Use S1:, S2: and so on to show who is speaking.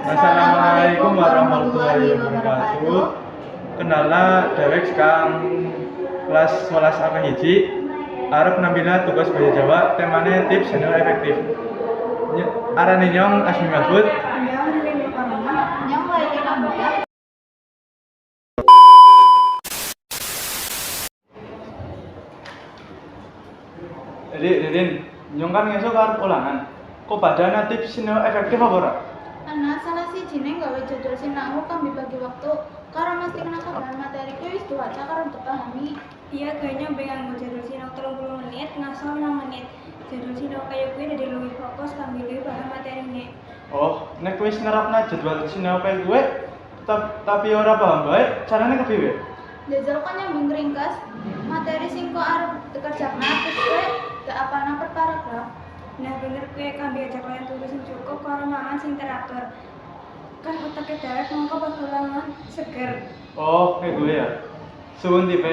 S1: Assalamualaikum warahmatullahi wabarakatuh. Kenalna dewek sekarang kelas 11 apa hiji. Arep nampilna tugas bahasa Jawa temane tips channel efektif. Arane nyong Asmi Mahfud. Jadi, Didin, nyong kan ngesuk arep ulangan. Kok padahal tips channel efektif apa ora?
S2: Anak salah sijine gawe jadwal sinau kang dibagi waktu karo mesti kena kabahan materi kuwi wis diwaca karo dipahami.
S3: Iya, kayaknya pengen mau jadwal sinau 30 menit, ngasal 6 menit. Jadwal sinau kayak gue jadi lebih fokus sambil lebih paham materi ini.
S1: Oh, nek wis nerapna jadwal sinau kayak gue, tapi ora paham bae, carane kepiye?
S2: Jajal kan nyambung ringkas materi sing kok arep dikerjakna terus kowe gak apalna per paragraf.
S3: Nah, bener gue kan diajak kalian tulis yang cukup karo mangan sing teratur. Kan otaknya darah mongko pas ulangan seger.
S1: Oh, kayak gue ya. Suwun tipe.